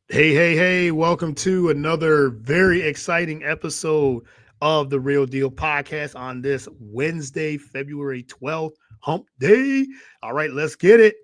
Hey, hey, hey, welcome to another very exciting episode of the Real Deal podcast on this Wednesday, February 12th, hump day. All right, let's get it.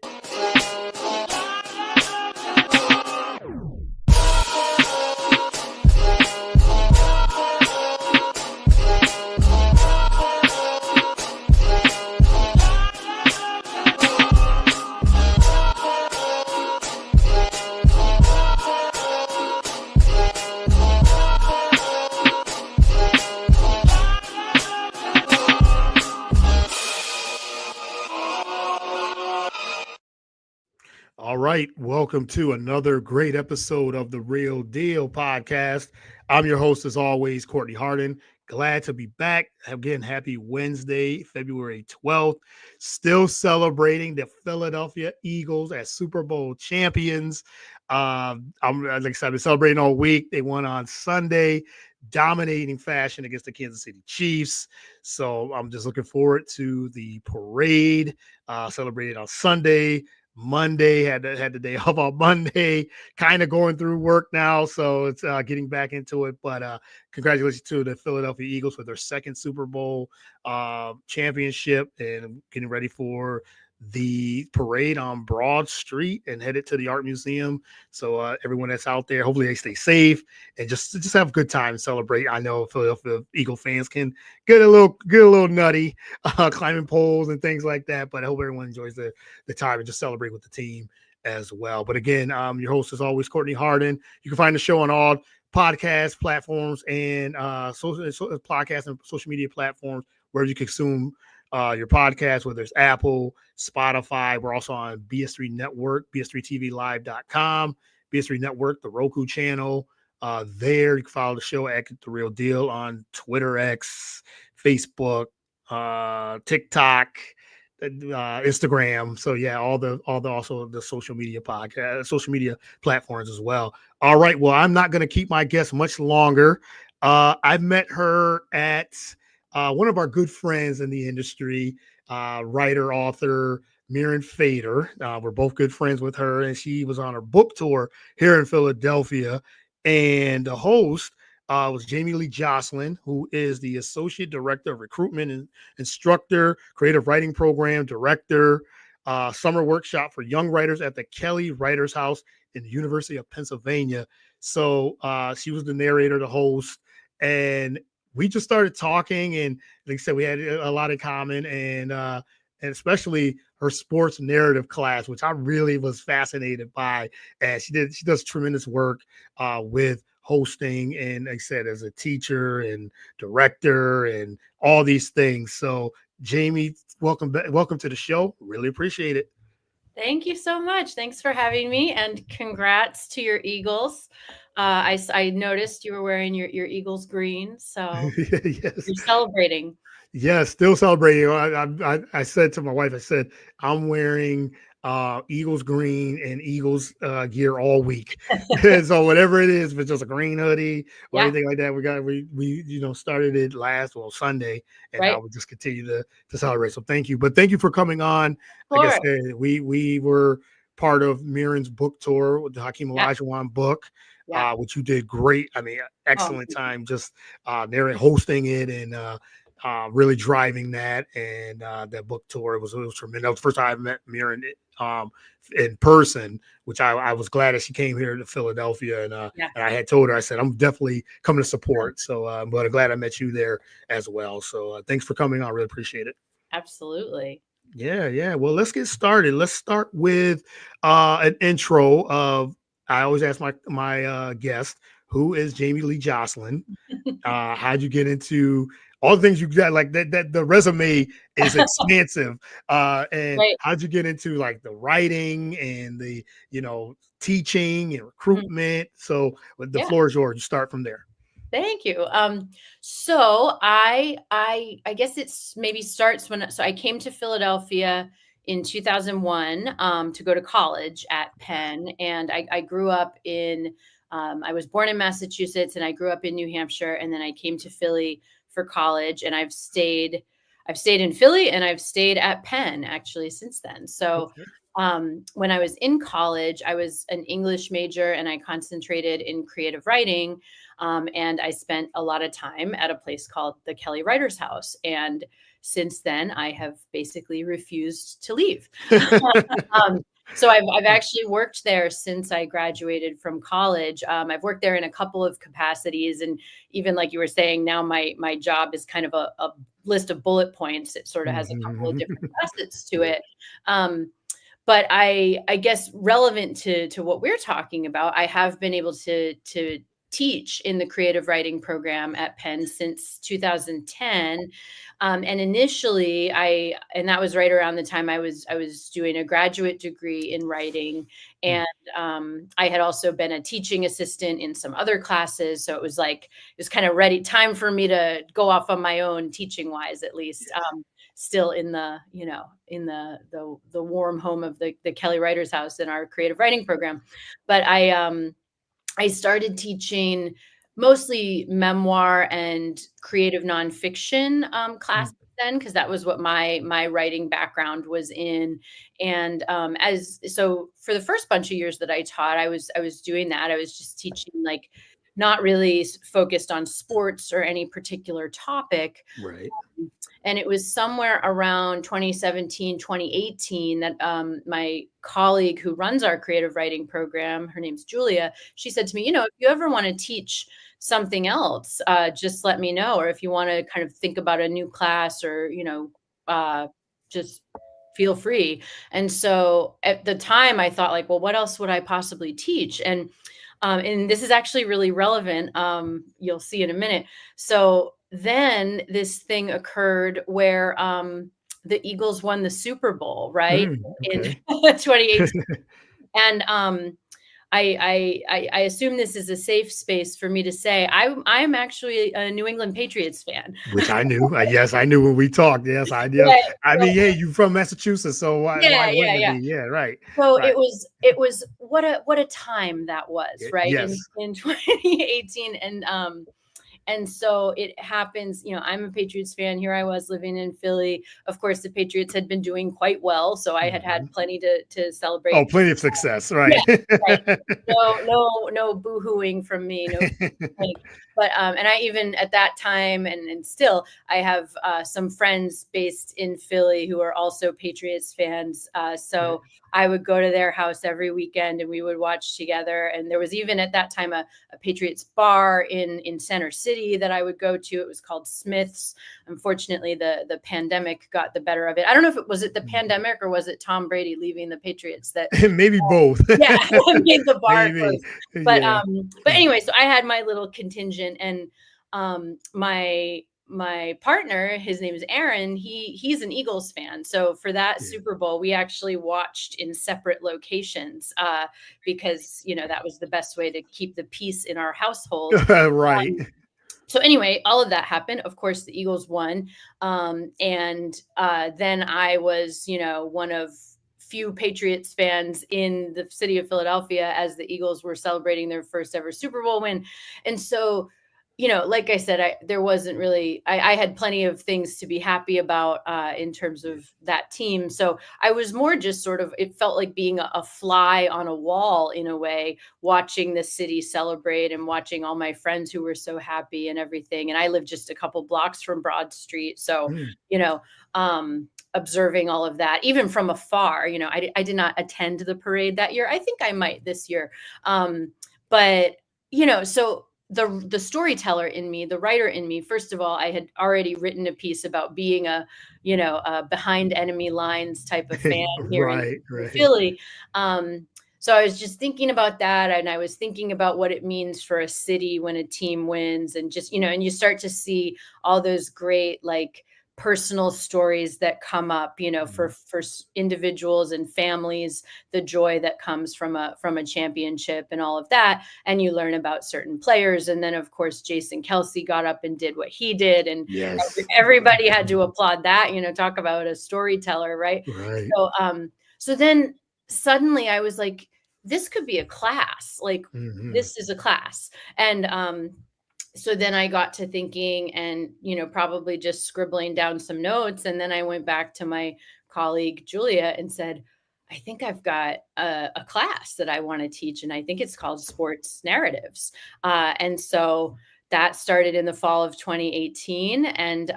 All right, welcome to another great episode of the Real Deal podcast. I'm your host, as always, Courtney Harden. Glad to be back. Again, happy Wednesday, February 12th. Still celebrating the Philadelphia Eagles as Super Bowl champions. I'm like I said, I've been celebrating all week. They won on Sunday, dominating fashion against the Kansas City Chiefs. So I'm just looking forward to the parade celebrated on Sunday. Monday had the day off on Monday, kind of going through work now, so it's getting back into it. But congratulations to the Philadelphia Eagles for their second Super Bowl championship and getting ready for the parade on Broad Street and headed to the Art Museum. So everyone that's out there, hopefully they stay safe and just have a good time and celebrate. I know Philadelphia Eagle fans can get a little nutty, climbing poles and things like that. But I hope everyone enjoys the time and just celebrate with the team as well. But again, your host is always Courtney Harden. You can find the show on all podcast platforms and social podcast and social media platforms where you consume your podcast, whether it's Apple, Spotify. We're also on BS3 Network, BS3TVLive.com, BS3 Network, the Roku channel. There, you can follow the show at The Real Deal on Twitter, X, Facebook, TikTok, Instagram. So yeah, all the also the social media podcast, social media platforms as well. All right. Well, I'm not going to keep my guest much longer. I've met her at one of our good friends in the industry, writer, author, Mirren Fader. We're both good friends with her, and she was on her book tour here in Philadelphia. And the host was Jamie-Lee Josselyn, who is the Associate Director of Recruitment and Instructor, Creative Writing Program Director, Summer Workshop for Young Writers at the Kelly Writers House in the University of Pennsylvania. So she was the narrator, the host, and we just started talking. And like I said, we had a lot in common, and especially her sports narrative class, which I really was fascinated by. And she does tremendous work with hosting and like I said, as a teacher and director and all these things. So Jamie, welcome to the show. Really appreciate it. Thank you so much. Thanks for having me, and congrats to your Eagles. I noticed you were wearing your Eagles green, so Yes. you're celebrating. Yes, still celebrating. I said to my wife, I said, I'm wearing Eagles green and Eagles gear all week. So whatever it is, if it's just a green hoodie or Yeah, anything like that, we started it Sunday, and right. now we just continue to celebrate. So thank you. But thank you for coming on. Of Like I course. said, we were part of Mirren's book tour with the Hakeem Yeah, Olajuwon book. yeah. Which you did great. I mean, Oh, excellent thank you. time just narrating, hosting it, and really driving that. And that book tour it was tremendous. That was the first time I met Mirren um, in person, which I was glad that she came here to Philadelphia. Yeah, And I had told her, I said, I'm definitely coming to support. So, but I'm glad I met you there as well. So thanks for coming on. Really appreciate it. absolutely. Yeah, yeah. Well, let's get started. Let's start with an intro of. I always ask my guest, who is Jamie-Lee Josselyn? How'd you get into all the things you got? Like that the resume is expansive. And Right. how'd you get into like the writing and the teaching and Mhm. recruitment? So the Yeah. floor is yours. You start from there. Thank you. So I guess it's maybe starts when I came to Philadelphia in 2001 to go to college at Penn, and I grew up in. I was born in Massachusetts, and I grew up in New Hampshire, and then I came to Philly for college, and I've stayed. I've stayed in Philly and I've stayed at Penn actually since then. So Okay. when I was in college, I was an English major and I concentrated in creative writing. And I spent a lot of time at a place called the Kelly Writers House. And since then, I have basically refused to leave. um, so I've actually worked there since I graduated from college. I've worked there in a couple of capacities, and even like you were saying, now my job is kind of a list of bullet points. It sort of has a couple of different facets to Yeah. it. Um, but I guess relevant to what we're talking about, I have been able to teach in the creative writing program at Penn since 2010. And initially and that was right around the time I was doing a graduate degree in writing. Mm. And I had also been a teaching assistant in some other classes. So it was kind of ready time for me to go off on my own, teaching wise, at least. Still in the in the warm home of the Kelly Writers House in our creative writing program. But I started teaching mostly memoir and creative nonfiction Mm. classes then, because that was what my writing background was in. And as so for the first bunch of years that I taught, I was doing that. I was just teaching, like, not really focused on sports or any particular topic. Right. And it was somewhere around 2017, 2018 that my colleague who runs our creative writing program, her name's Julia, she said to me, if you ever want to teach something else, just let me know. Or if you want to kind of think about a new class, or, uh, just feel free. And so at the time I thought, like, well, what else would I possibly teach? And this is actually really relevant. You'll see in a minute. So then this thing occurred where the Eagles won the Super Bowl, right? In Okay. 2018. And I assume this is a safe space for me to say I'm actually a New England Patriots fan. Which I knew. Yes, I knew when we talked. Yes, I did. Yeah, I mean, yeah, you from Massachusetts, so why yeah, yeah, wouldn't it yeah. be? Yeah, right. So Right. it was what a time that was, right? Yes. In 2018. And so it happens, I'm a Patriots fan. Here I was living in Philly. Of course, the Patriots had been doing quite well, so I had Mhm. plenty to Oh, celebrate. plenty of success, Yeah, right. right. No boo-hooing from me, no, like, but, and I even at that time and still, I have, some friends based in Philly who are also Patriots fans, Okay. so I would go to their house every weekend and we would watch together. And there was even at that time a Patriots bar in Center City that I would go to. It was called Smith's. Unfortunately, the pandemic got the better of it. I don't know if it was the Mhm. pandemic or was it Tom Brady leaving the Patriots that Maybe both. yeah, made the bar Maybe. close. Yeah. But anyway, so I had my little contingent. And my partner, his name is Aaron, he's an Eagles fan. So for that Yeah. Super Bowl, we actually watched in separate locations, because that was the best way to keep the peace in our household. Right. Um, so anyway, all of that happened. Of course, the Eagles won. And then I was, one of few Patriots fans in the city of Philadelphia as the Eagles were celebrating their first ever Super Bowl win. And so, like I said, there wasn't really, I had plenty of things to be happy about in terms of that team. So I was more just sort of, it felt like being a fly on a wall in a way, watching the city celebrate and watching all my friends who were so happy and everything. And I live just a couple blocks from Broad Street. So, Mm. you know, observing all of that, even from afar. I did not attend the parade that year. I think I might this year. But, so the storyteller in me, the writer in me, first of all, I had already written a piece about being a behind enemy lines type of fan here Right, in right. Philly. So I was just thinking about that, and I was thinking about what it means for a city when a team wins, and just, and you start to see all those great, like, personal stories that come up, Mhm. for individuals and families, the joy that comes from a championship and all of that. And you learn about certain players. And then, of course, Jason Kelsey got up and did what he did. And Yes. everybody had to applaud that, talk about a storyteller, right? Right. So then suddenly I was like, this could be a class. Like, Mhm. this is a class. And So then I got to thinking and, probably just scribbling down some notes. And then I went back to my colleague, Julia, and said, I think I've got a class that I want to teach. And I think it's called Sports Narratives. And so that started in the fall of 2018. And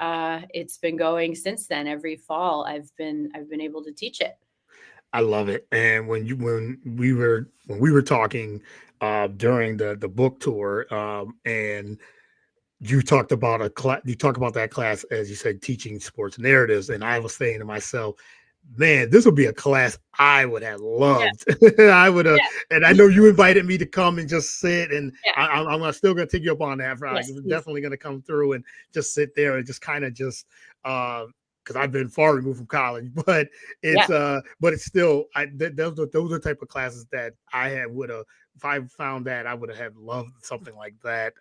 it's been going since then. Every fall I've been able to teach it. I love it. And when we were talking during the book tour, and you talked about a class, you talk about that class, as you said, teaching sports narratives, and I was saying to myself, man, this would be a class I would have Yeah. loved. I would have, and I Yeah. know you invited me to come and just sit, and Yeah. I'm still going to take you up on that. I'm Yes, please. definitely going to come through and just sit there and just kind of just because I've been far removed from college, but Yeah. but it's still those are the type of classes that I had would have, if I found that, I would have loved something like that.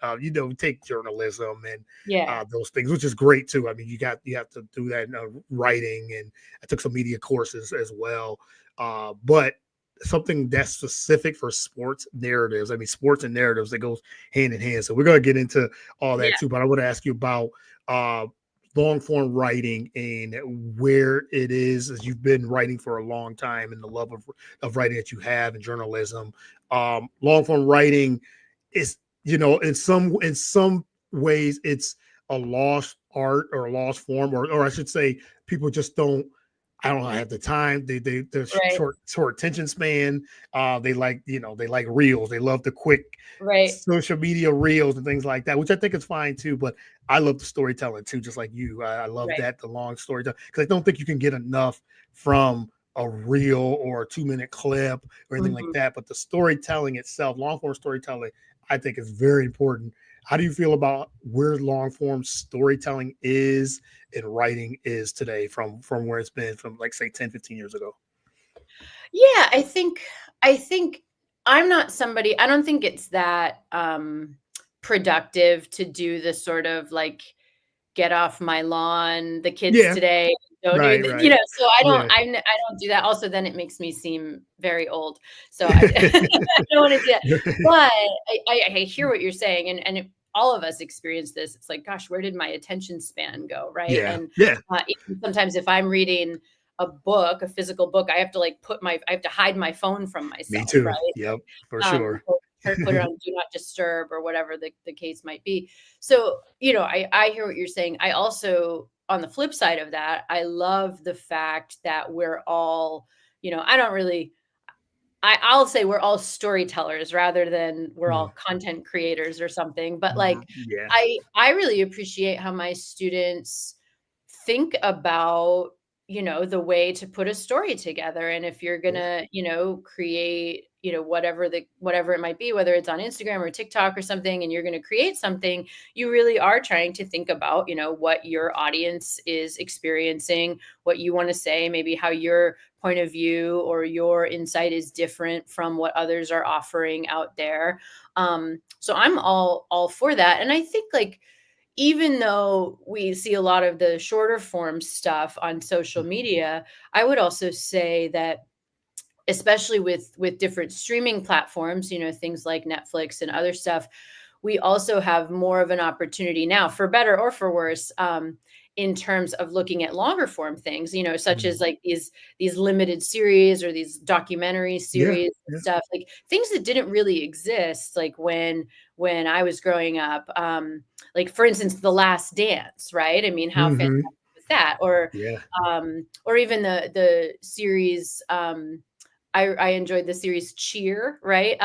Take journalism and Yeah. those things, which is great too. I mean, you have to do that in writing, and I took some media courses as well. But something that's specific for sports narratives. I mean, sports and narratives that goes hand in hand. So we're going to get into all that Yeah. too. But I want to ask you about uh, long form writing and where it is, as you've been writing for a long time, and the love of writing that you have in journalism. Long form writing is, in some ways it's a lost art or a lost form, or I should say, people just don't. I don't have the time. They're Right. short attention span. They like reels. They love the quick Right. social media reels and things like that, which I think is fine too. But I love the storytelling too, just like you. I love Right. the long storytelling, because I don't think you can get enough from a reel or a 2 minute clip or anything like Mhm. that. But the storytelling itself, long form storytelling, I think is very important. How do you feel about where long form storytelling is and writing is today from where it's been from, like, say, 10, 15 years ago? Yeah, I think I'm not somebody. I don't think it's that productive to do the sort of like get off my lawn, the kids Yeah. today don't do Right. the, Right. so I don't Yeah. I don't do that. Also, then it makes me seem very old. So I I don't want to do that. But I hear what you're saying, and all of us experience this. It's like, gosh, where did my attention span go, right? Yeah. And Yeah. even sometimes if I'm reading a book, a physical book, I have to like I have to hide my phone from Me myself, too. right? Yep. For um, sure. or put it on do not disturb or whatever the case might be. So, I hear what you're saying. I also, on the flip side of that, I love the fact that we're all, I don't really, I'll say we're all storytellers rather than we're all Mm. content creators or something. But like, Yeah. I really appreciate how my students think about, the way to put a story together. And if you're Yeah. gonna, create, whatever it might be, whether it's on Instagram or TikTok or something, and you're gonna create something, you really are trying to think about, what your audience is experiencing, what you want to say, maybe how your point of view or your insight is different from what others are offering out there. So I'm all for that. And I think like even though we see a lot of the shorter form stuff on social media, I would also say that especially with different streaming platforms, things like Netflix and other stuff, we also have more of an opportunity now, for better or for worse, in terms of looking at longer form things, such as Mm. like these limited series or these documentary Yeah. series and Yeah. stuff, like things that didn't really exist, like when I was growing up, like for instance, The Last Dance, right? I mean, how fantastic Hmm. was that? Yeah. Or even the series. I enjoyed the series Cheer, right?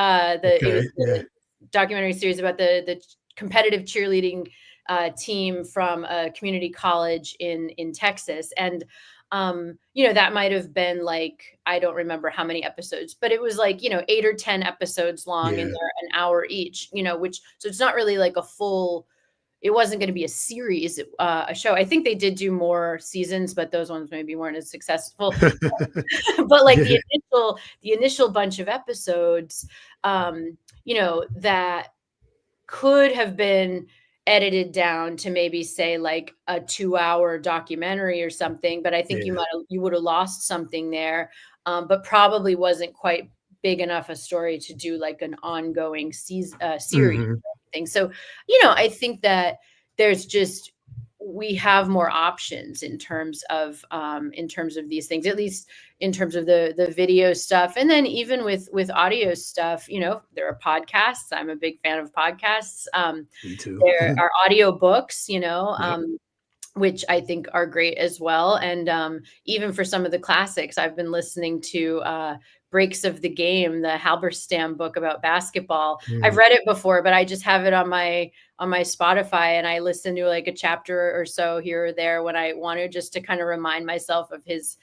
It Okay. was Yeah. the documentary series about the competitive cheerleading team from a community college in Texas, and that might have been like, I don't remember how many episodes, but it was like 8 or 10 episodes long, and Yeah. they're an hour each, which so it's not really like a full. It wasn't going to be a series, a show. I think they did do more seasons, but those ones maybe weren't as successful. But like Yeah. the initial bunch of episodes, that could have been edited down to maybe say like a 2-hour documentary or something, but I think Yeah. you would have lost something there, but probably wasn't quite big enough a story to do like an ongoing series, Hmm. things. So, I think that there's just we have more options in terms of these things, at least in terms of the video stuff. And then even with audio stuff, there are podcasts. I'm a big fan of podcasts. Me too. There are audio books, Yep. which I think are great as well. And even for some of the classics, I've been listening to Breaks of the Game, the Halberstam book about basketball. I've Mm, read it before, but I just have it on my Spotify, and I listen to like a chapter or so here or there when I want to, just to kind of remind myself of his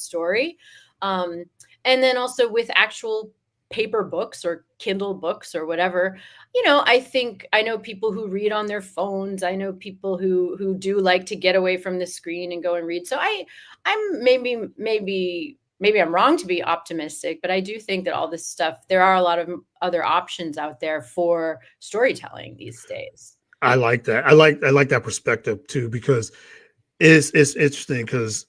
story. Um, and then also with actual paper books or Kindle books or whatever, I think I know people who read on their phones. I know people who do like to get away from the screen and go and read. So I'm maybe I'm wrong to be optimistic, but I do think that all this stuff, there are a lot of other options out there for storytelling these days. I like that. I like that perspective too, because it's interesting because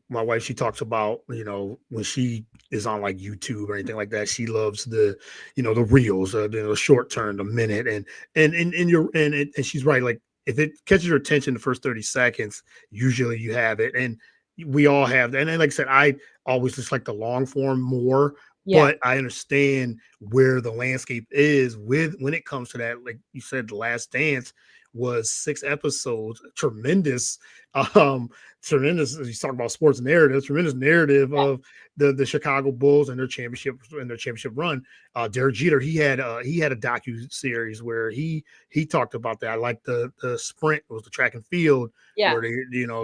my wife, she talks about, when she is on like YouTube or anything like that, she loves the reels, the short term, the minute, and she's right. Like if it catches your attention the first 30 seconds, usually you have it. And we all have that. And then, like I said, I always just like the long form more, Yeah. but I understand where the landscape is with when it comes to that. Like you said, The Last Dance was 6 episodes, um, tremendous. You talk about sports narrative, tremendous narrative of the Chicago Bulls and their championship run. Derek Jeter, he had a docu series where he talked about that. I like the sprint, it was the track and field, Yeah. where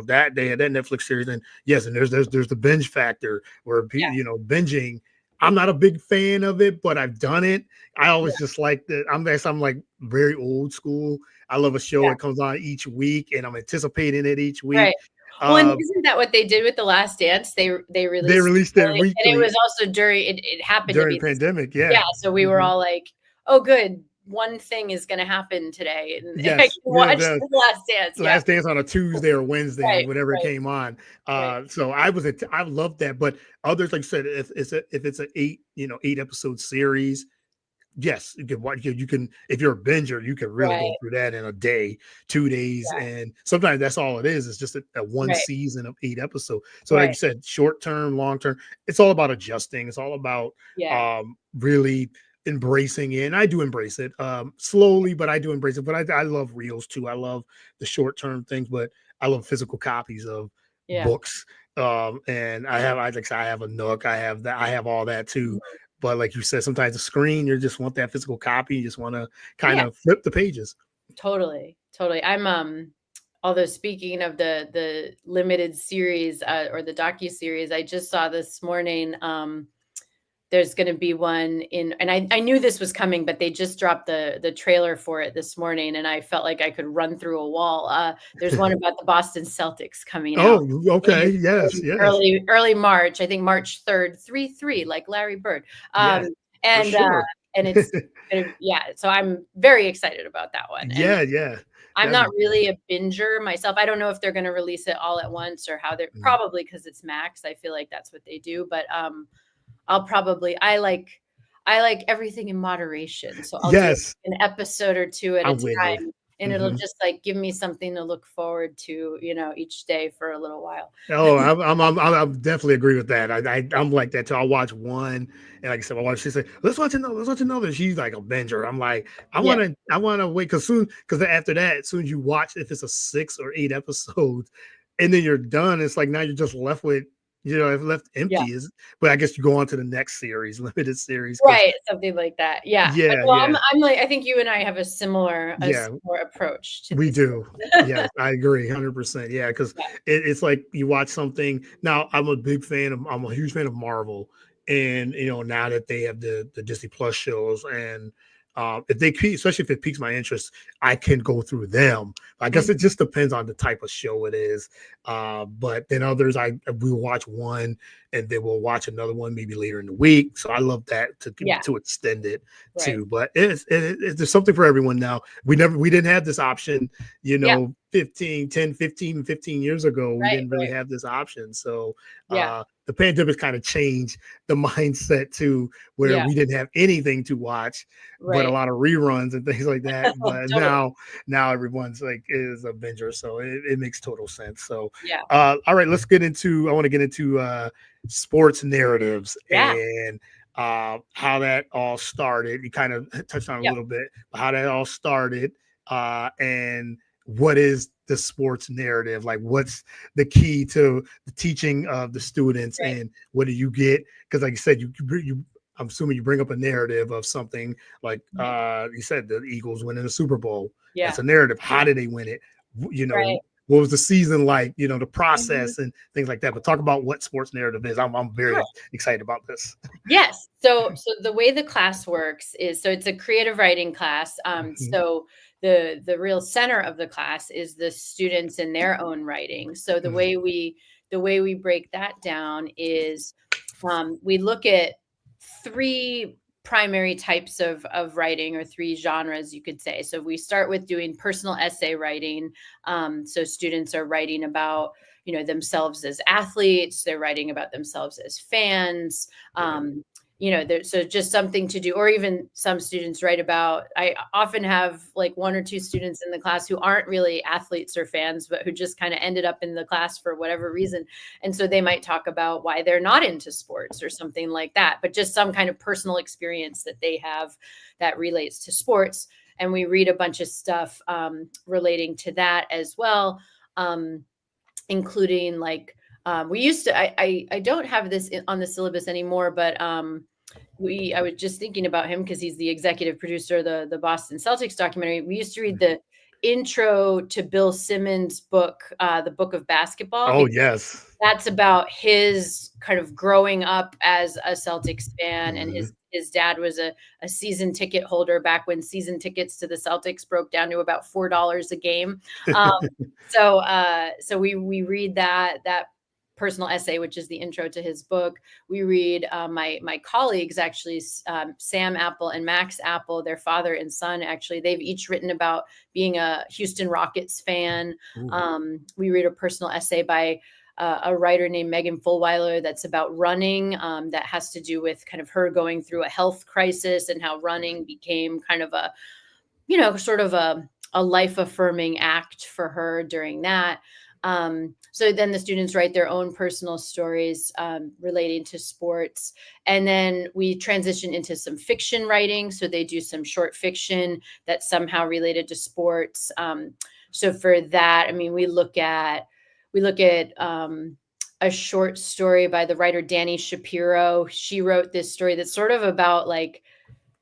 that they had that Netflix series. And yes, and there's the binge factor where Yeah. binging. I'm not a big fan of it, but I've done it. I Yeah. always just like that. I'm like very old school. I love a show Yeah. that comes on each week, and I'm anticipating it each week. Right. Well, and Uh, isn't that what they did with The Last Dance? They they released released it early, and it weekly was also during it happened to during be the this. pandemic. Yeah, Yeah. so we were Mhm. all like, "Oh, good. One thing is gonna happen today, and I can Yes. Yeah. watch The The Last Dance." Yeah. Last Dance on a Tuesday or Wednesday, Right, whenever it right, came on. right. So I love that. But others, like I said, if it's a 8 episode series, yes, you can watch. You can, if you're a binger, you can really go Right, through that in a day, 2 days, yeah, and sometimes that's all it is. It's just a one right, season of 8 episodes. So, like you right. said, short term, long term, it's all about adjusting. It's all about Yeah, really embracing it. And I do embrace it slowly, but I do embrace it. But I love reels too. I love the short term things, but I love physical copies of yeah. books. And I like I said, I have a Nook. I have that. I have all that too. Mhm. But like you said, sometimes the screen, you just want that physical copy. You just want to kind Yeah, of flip the pages. totally, totally. Although speaking of the limited series, or the docu-series, I just saw this morning, there's gonna be one in, and I knew this was coming, but they just dropped the trailer for it this morning, and I felt like I could run through a wall. There's one about the Boston Celtics coming out Oh, okay. Yes, in yes, early March, I think March 3rd, 3-3, like Larry Bird. Um, yes, for and, sure. it's gonna, yeah, so I'm very excited about that one, and Yeah, yeah. I'm That'd not be really a binger myself. I don't know if they're gonna release it all at once or how they're, mm. probably because it's Max. I feel like that's what they do, but, I like everything in moderation, so I'll do Yes, an episode or 2 at a I'm with you. time, and it'll Mhm. just, like, give me something to look forward to, each day for a little while. Oh, I'm definitely agree with that. I'm like that too. I'll watch one, and like I said, my wife, she said, "Let's watch another. Let's watch another." She's like a binger. I'm like, Yeah, I wanna wait because after that, as soon as you watch, if it's a 6 or 8 episodes, and then you're done, it's like now you're just left with, left yeah. empty. Is But I guess you go on to the next series, limited series, because Right, something like that, yeah. But, yeah, well, yeah, I'm like, I think you and I have a yeah. similar approach to We these do. things. Yes, I agree 100%. Yeah, because Yeah, it's like you watch something. Now, I'm a huge fan of Marvel. And, now that they have the Disney Plus shows, and if especially if it piques my interest, I can go through them. I guess mhm, it just depends on the type of show it is. But then others, we will watch one, and then we'll watch another one maybe later in the week. So I love that yeah, to extend it right. too. But there's something for everyone now. We didn't have this option, Yeah, 15 10 15 15 years ago. We right, didn't really right. have this option. So Yeah, the pandemic kind of changed the mindset to where Yeah. we didn't have anything to watch, but a Right. lot of reruns and things like that. But Totally. now everyone's like is a binger, so it makes total sense. So, Yeah. all right, let's get into. I want to get into sports narratives Yeah. and how that all started. You kind of touched on a Yep. little bit, but how that all started, and what is the sports narrative? Like, what's the key to the teaching of the students, Right. and what do you get? Because, like you said, you I'm assuming you bring up a narrative of something like Right. you said the Eagles winning the Super Bowl. That's Yeah. a narrative. How did they win it? You know, Right. what was the season like? You know, the Mhm. process and things like that. But talk about what sports narrative is. I'm Sure. very excited about this. Yes. So the way the class works is, so it's a creative writing class. Mhm. So the real center of the class is the students in their own writing. So Mhm. the way we break that down is, we look at three primary types of writing, or three genres, you could say. So we start with doing personal essay writing. So students are writing about, themselves as athletes. They're writing about themselves as fans. Right. um, so just something to do. Or even some students write about, I often have like one or two students in the class who aren't really athletes or fans, but who just kind of ended up in the class for whatever reason. And so they might talk about why they're not into sports or something like that, but just some kind of personal experience that they have that relates to sports. And we read a bunch of stuff relating to that as well. Um, Including like, we used to, I don't have this on the syllabus anymore, but I was just thinking about him because he's the executive producer of the Boston Celtics documentary. We used to read the intro to Bill Simmons' book, the Book of Basketball, Oh because yes. that's about his kind of growing up as a Celtics fan. And Mhm. his dad was a season ticket holder back when season tickets to the Celtics broke down to about $4 a game. Um, so we read that personal essay, which is the intro to his book. We read, my colleagues, actually, Sam Apple and Max Apple, their father and son, actually, they've each written about being a Houston Rockets fan. Ooh. We read a personal essay by a writer named Megan Fulwiler that's about running, that has to do with kind of her going through a health crisis and how running became kind of a, sort of a life affirming act for her during that. So then the students write their own personal stories relating to sports. And then we transition into some fiction writing. So they do some short fiction that's somehow related to sports. So for that, I mean, we look at a short story by the writer Dani Shapiro. She wrote this story that's sort of about like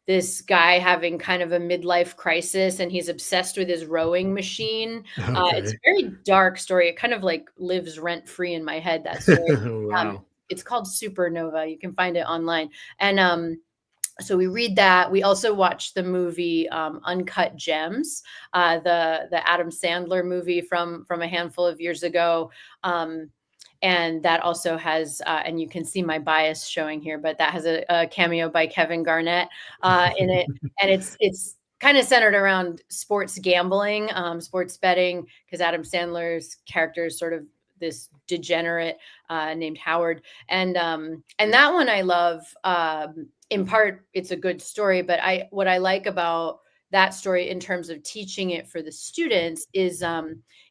this guy having kind of a midlife crisis, and he's obsessed with his rowing machine. It's a Okay. very dark story. It kind of like lives rent free in my head, that story. Wow. It's called Supernova. You can find it online. And so we read that. We also watched the movie Uncut Gems, the Adam Sandler movie from a handful of years ago. And that also has, and you can see my bias showing here, but that has a cameo by Kevin Garnett in it, and it's kind of centered around sports gambling, sports betting, because Adam Sandler's character is sort of this degenerate named Howard, and that one I love. In part, it's a good story, but what I like about that story in terms of teaching it for the students is,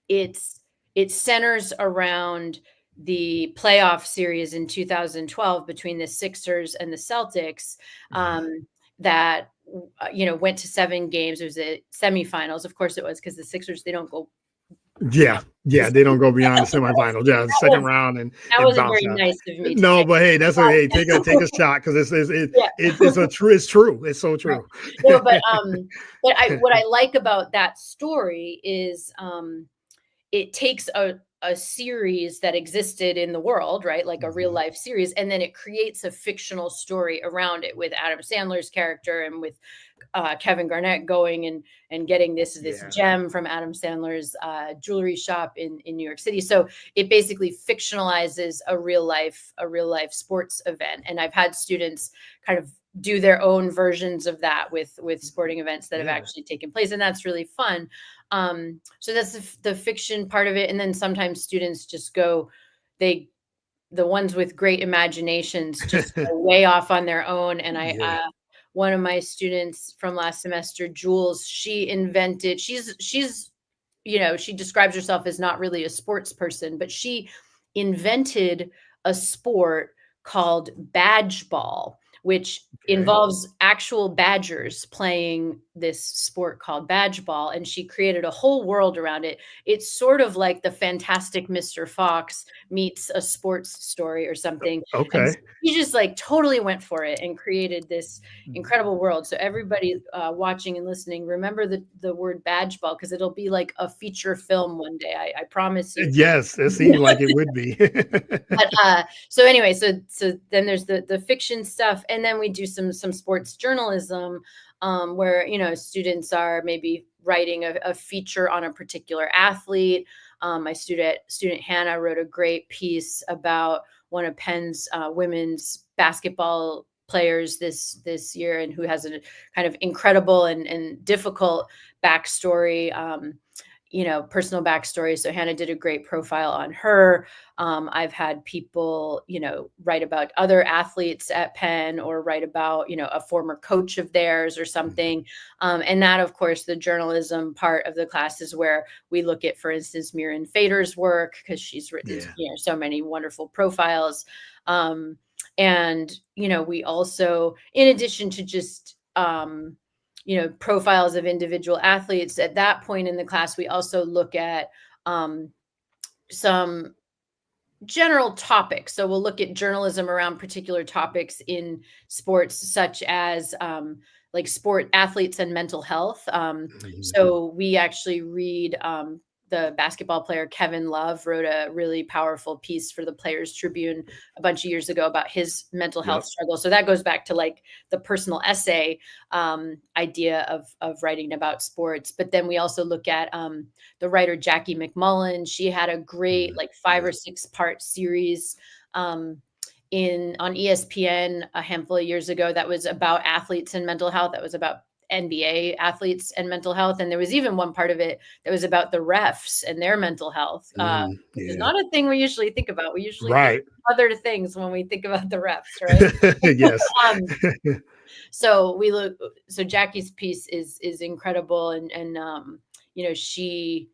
it's it centers around the playoff series in 2012 between the Sixers and the Celtics, that went to 7 games. It was a semifinals, of course it was, because the Sixers, they don't go Yeah, beyond the yeah, they don't go beyond the semifinals. Yeah, the that second was round that and wasn't bounce very out. nice of me to No, say. but hey, that's a hey, take a shot because Yeah. it's true. It's so Right. true. No, but what I like about that story is, it takes a series that existed in the world, right? Like a real Mhm. life series, and then it creates a fictional story around it with Adam Sandler's character, and with Kevin Garnett going and getting this Yeah, gem from Adam Sandler's jewelry shop in New York City. So it basically fictionalizes a real life sports event. And I've had students kind of do their own versions of that with sporting events that have yeah. actually taken place, and that's really fun. So that's the fiction part of it. And then sometimes students just go, they the ones with great imaginations just go way off on their own. And Yeah. one of my students from last semester, Jules, she's she describes herself as not really a sports person, but she invented a sport called badge ball, which Okay. involves actual badgers playing this sport called badge ball. And she created a whole world around it. It's sort of like the Fantastic Mr. Fox meets a sports story or something. And Okay. she just like totally went for it and created this incredible world. So everybody watching and listening, remember the word badge ball, because it'll be like a feature film one day. I promise you. Yes, it seemed like it would be. But so anyway, so then there's the fiction stuff, and then we do some sports journalism, where students are maybe writing a feature on a particular athlete. My student Hannah wrote a great piece about one of Penn's women's basketball players this year, and who has a kind of incredible and difficult backstory. Personal backstory. So Hannah did a great profile on her. I've had people, write about other athletes at Penn, or write about, a former coach of theirs or something. And that, of course, the journalism part of the class is where we look at, for instance, Miriam Fader's work, because she's written, Yeah. so many wonderful profiles. And, we also, in addition to just, profiles of individual athletes, at that point in the class, we also look at some general topics. So we'll look at journalism around particular topics in sports, such as like sport athletes and mental health. Mhm. So we actually read the basketball player Kevin Love wrote a really powerful piece for the Players Tribune a bunch of years ago about his mental health Yep. struggle. So that goes back to like the personal essay idea of writing about sports. But then we also look at the writer Jackie McMullen. She had a great Mhm. like 5 Yeah. or 6 part series on ESPN a handful of years ago that was about athletes and mental health. That was about NBA athletes and mental health. And there was even one part of it that was about the refs and their mental health, which is Yeah. not a thing we usually think about. We usually think Right. of other things when we think about the refs, right? Yes. Um, so Jackie's piece is incredible, and she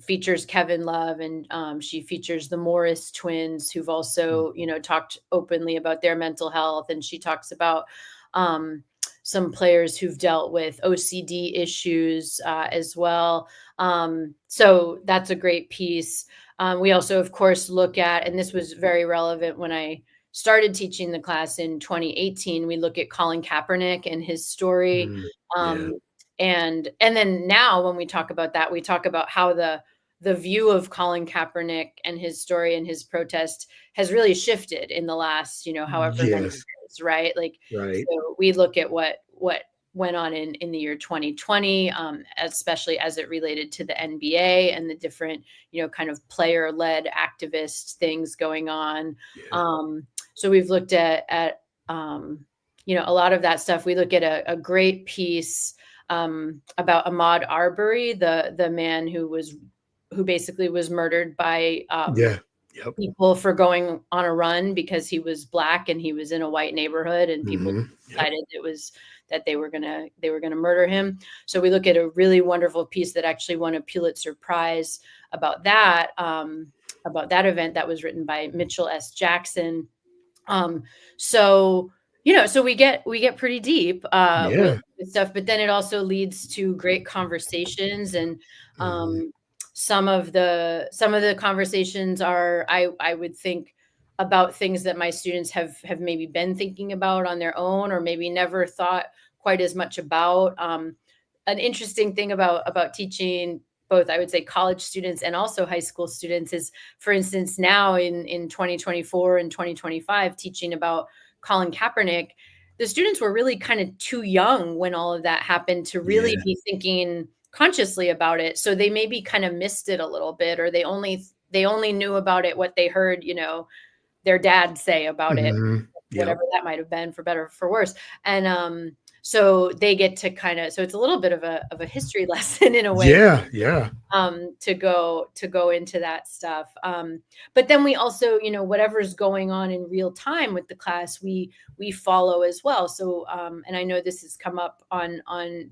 features Kevin Love, and she features the Morris twins, who've also talked openly about their mental health, and she talks about um some players who've dealt with OCD issues as well. So that's a great piece. We also, of course, look at, and this was very relevant when I started teaching the class in 2018, we look at Colin Kaepernick and his story. Yeah. Um, and then now when we talk about that, we talk about how the view of Colin Kaepernick and his story and his protest has really shifted in the last, however many Yes. years, right? Like, Right. so we look at what went on in the year 2020, especially as it related to the NBA and the different, kind of player-led activist things going on. Yeah. So we've looked at a lot of that stuff. We look at a great piece about Ahmaud Arbery, the man who basically was murdered by Yeah. Yep. people for going on a run because he was Black and he was in a white neighborhood, and people Yep. decided it was that they were gonna murder him. So we look at a really wonderful piece that actually won a Pulitzer Prize about that event, that was written by Mitchell S. Jackson. Um, so so we get pretty deep with Yeah. stuff, but then it also leads to great conversations. And Mhm. um, some of the conversations are, I would think, about things that my students have maybe been thinking about on their own, or maybe never thought quite as much about. An interesting thing about teaching both, I would say, college students and also high school students is, for instance, now in 2024 and 2025, teaching about Colin Kaepernick, the students were really kind of too young when all of that happened to really Yeah. be thinking consciously about it. So they maybe kind of missed it a little bit, or they only knew about it what they heard, their dad say about it, Mhm. whatever Yep. that might have been, for better or for worse. And So they get to kind of, so it's a little bit of a history lesson in a way, Yeah, yeah. to go into that stuff. But then we also, whatever's going on in real time with the class, we follow as well. So and I know this has come up on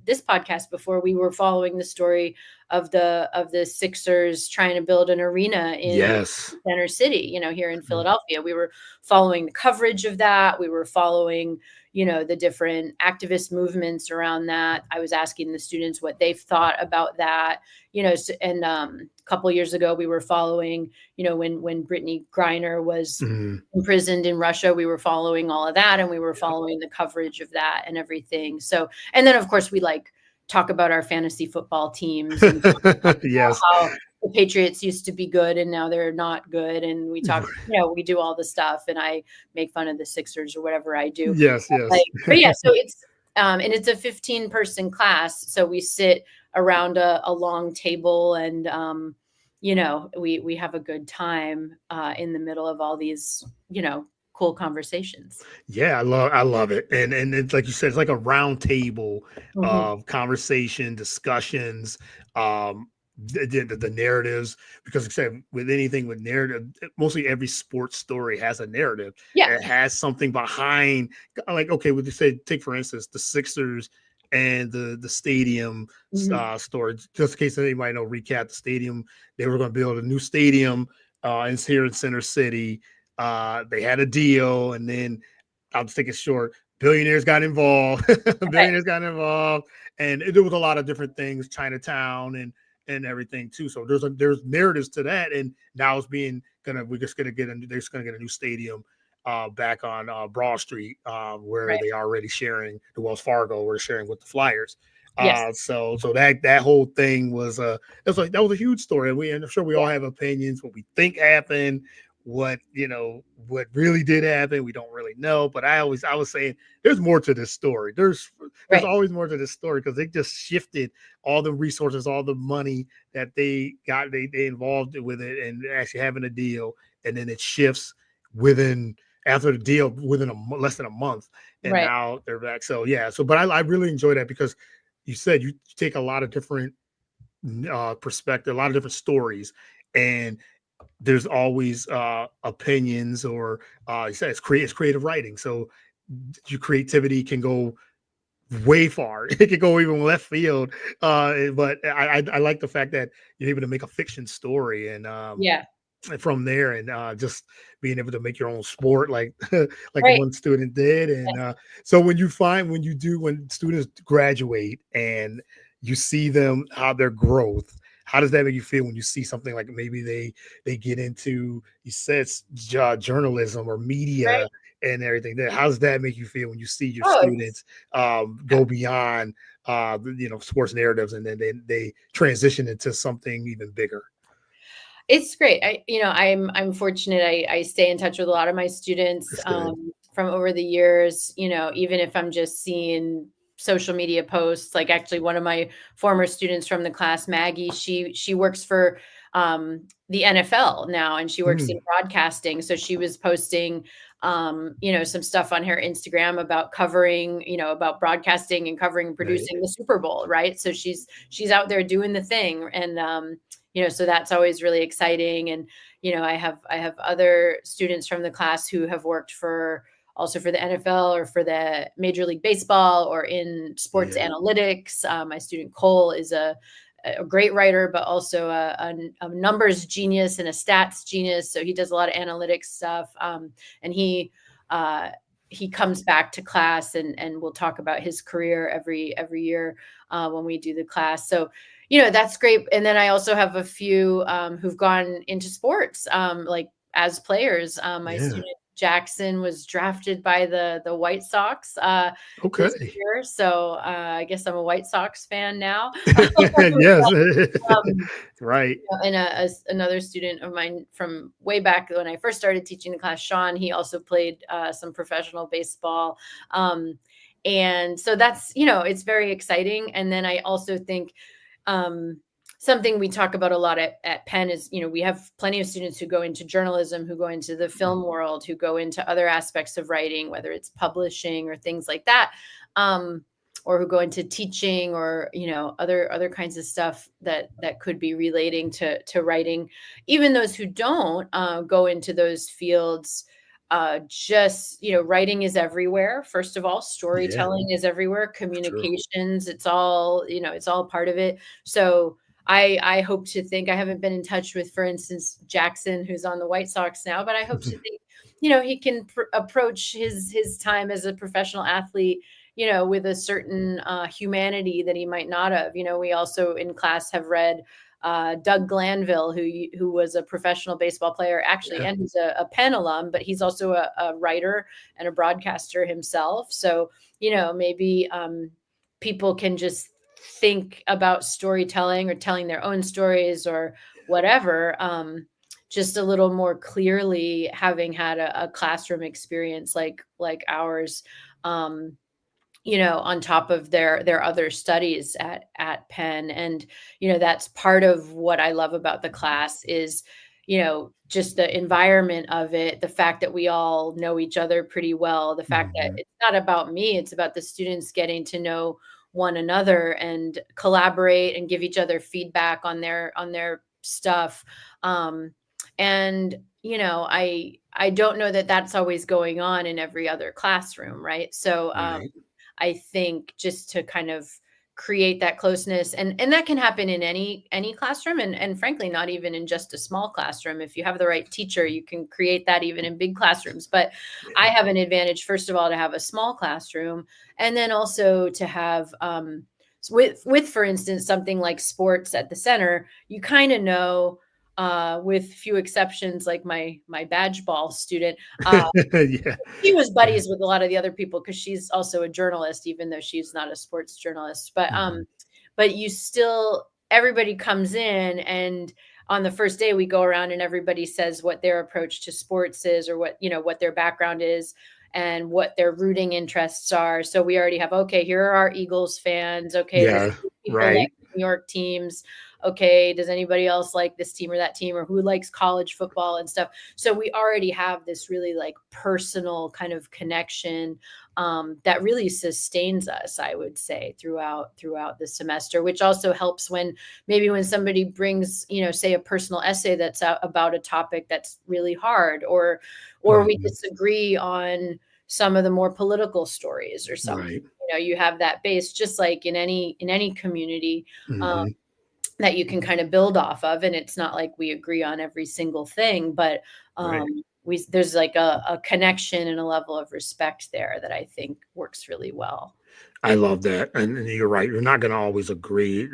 this podcast before. We were following the story of the Sixers trying to build an arena in Yes. Center City, here in Philadelphia. We were following the coverage of that. We were following, the different activist movements around that. I was asking the students what they've thought about that, and a couple years ago, we were following, when Brittany Griner was Mhm. imprisoned in Russia, we were following all of that, and we were following the coverage of that and everything. So, and then of course we talk about our fantasy football teams and Yes. how the Patriots used to be good and now they're not good. And we talk, we do all the stuff, and I make fun of the Sixers or whatever I do. Yes, yes. But yeah, so and it's a 15-person class. So we sit around a long table, and, we have a good time in the middle of all these, cool conversations. Yeah, I love it. And it's like you said, it's like a round table Mhm. of conversation, discussions, um, the narratives. Because like I said, with anything with narrative, mostly every sports story has a narrative. Yeah. It has something behind. Like, okay, what you say, take for instance the Sixers and the stadium Mhm. story. Just in case anybody know, recap the stadium. They were going to build a new stadium it's here in Center City. They had a deal, and then I'll just take it short. Billionaires got involved. Okay. Billionaires got involved, and there was a lot of different things, Chinatown and everything too. So there's narratives to that, and now it's being gonna we're just gonna get they're just gonna get a new stadium back on Broad Street where Right. they are already sharing the Wells Fargo. We're sharing with the Flyers. Yes. So that whole thing was it's like that was a huge story, and I'm sure we all have opinions what we think happened, what really did happen. We don't really know, but I was saying there's more to this story. There's Right. always more to this story because they just shifted all the resources, all the money that they got, they involved with it, and actually having a deal, and then it shifts within after the deal within less than a month, and Right. now they're back. So yeah, but I really enjoy that because you said you take a lot of different perspective, a lot of different stories, and there's always opinions or you said it's creative writing. So your creativity can go way far. It could go even left field. But I like the fact that you're able to make a fiction story Yeah. and from there and just being able to make your own sport like like Right. one student did and so when students graduate and you see them how their growth, how does that make you feel when you see something like maybe they get into you said journalism or Right. media and everything that how does that make you feel when you see your Oh, it's students go beyond sports narratives and then they transition into something even bigger? it's great. I'm fortunate. I stay in touch with a lot of my students That's good. from over the years. Even if I'm just seeing social media posts. Like actually, one of my former students from the class, Maggie, she works for the NFL now, and she works in Mm, broadcasting. So she was posting, some stuff on her Instagram about covering, about broadcasting and covering and right. producing the Super Bowl, right? So she's out there doing the thing, and so that's always really exciting. And I have other students from the class who have worked also for the NFL or for the Major League Baseball or in sports Yeah. analytics. My student Cole is a great writer, but also a numbers genius and a stats genius. So he does a lot of analytics stuff, and he comes back to class and we'll talk about his career every year when we do the class. So that's great. And then I also have a few who've gone into sports, like as players. My Yeah. student Jackson was drafted by the White Sox this Okay. year, so I guess I'm a White Sox fan now. Yes. um, Right. and another student of mine from way back when I first started teaching the class, Sean, he also played some professional baseball. Um, and so that's, it's very exciting. And then I also think um, something we talk about a lot at Penn is, we have plenty of students who go into journalism, who go into the film world, who go into other aspects of writing, whether it's publishing or things like that. Um, or who go into teaching, or other kinds of stuff that could be relating to writing. Even those who don't go into those fields, just writing is everywhere. First of all, Yeah, storytelling is everywhere. for sure. Communications, it's all part of it. So I hope to think, I haven't been in touch with, for instance, Jackson, who's on the White Sox now, but I hope to think he can approach his time as a professional athlete with a certain humanity that he might not have. We also in class have read Doug Glanville, who was a professional baseball player, actually, Yeah, and he's a Penn alum, but he's also a writer and a broadcaster himself. So, maybe people can just think about storytelling or telling their own stories or whatever, just a little more clearly, having had a classroom experience like ours. On top of their other studies at Penn. And that's part of what I love about the class is just the environment of it, the fact that we all know each other pretty well, the fact that hmm it's not about me, it's about the students getting to know one another and collaborate and give each other feedback on their stuff. And I don't know that that's always going on in every other classroom, right? So right. I think just to kind of create that closeness, and that can happen in any classroom, and frankly not even in just a small classroom. If you have the right teacher, you can create that even in big classrooms. But I Yeah, have an advantage, first of all, to have a small classroom, and then also to have with for instance something like sports at the center. You kind of know, with few exceptions, like my badge ball student, yeah, she was yeah. buddies with a lot of the other people because she's also a journalist, even though she's not a sports journalist. But Mhm. you still, everybody comes in, and on the first day we go around and everybody says what their approach to sports is, or what their background is and what their rooting interests are. So we already have, okay, here are our Eagles fans. Okay, this Yeah, people like right. New York teams. Okay, does anybody else like this team or that team, or who likes college football and stuff? So we already have this really like personal kind of connection, that really sustains us, I would say, throughout the semester, which also helps when maybe when somebody brings, say a personal essay that's about a topic that's really hard, or we Mhm. disagree on some of the more political stories or something. Right. You have that base, just like in any community, um, Mhm. that you can kind of build off of. And it's not like we agree on every single thing, but Right. there's like a connection and a level of respect there that I think works really well. I love that, and you're right. You're not going to always agree.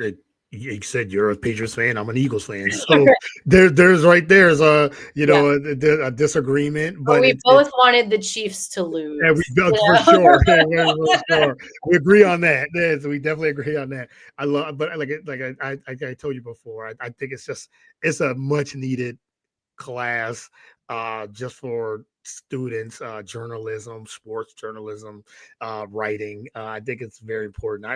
You said you're a Patriots fan. I'm an Eagles fan, so there's right there's Yeah. a disagreement, But but we it's both wanted the Chiefs to yeah, we lose. built for sure. For sure. We agree on that. Yes, we definitely agree on that. I love, but like I told you before, I think it's a much needed class just for students, journalism, sports journalism, writing. I think it's very important.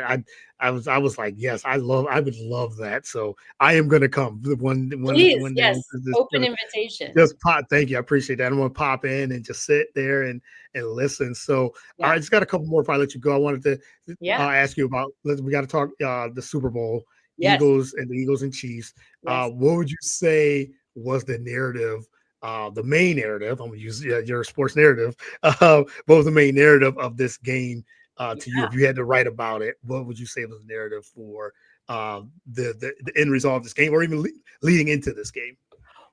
I was like, yes, I would love that. So I am going to come the Please, when they yes, enter this. open invitation. Just pop. Thank you. I appreciate that. I'm gonna pop in and just sit there and listen. So, all right, Yeah. just got a couple more before I let you go. I wanted to Yeah. ask you about. We got to talk the Super Bowl, Yes. Eagles and Chiefs. Yes. What would you say was the narrative? The main narrative. I'm gonna use your sports narrative. What was the main narrative of this game to you? Yeah. If you had to write about it, what would you say was the narrative for the end result of this game, or even leading into this game?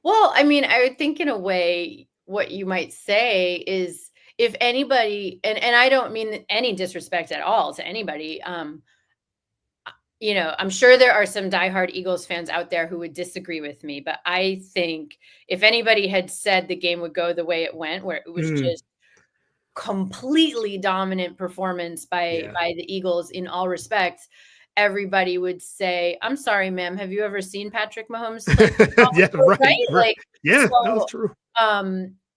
Well, I mean, I would think in a way what you might say is, if anybody, and I don't mean any disrespect at all to anybody, I'm sure there are some diehard Eagles fans out there who would disagree with me, but I think if anybody had said the game would go the way it went, where it was Mm, just completely dominant performance by yeah. by the Eagles in all respects, everybody would say, "I'm sorry, ma'am, have you ever seen Patrick Mahomes play Yeah, football?" right, Right? right. Like, Yeah, no, it's so, true.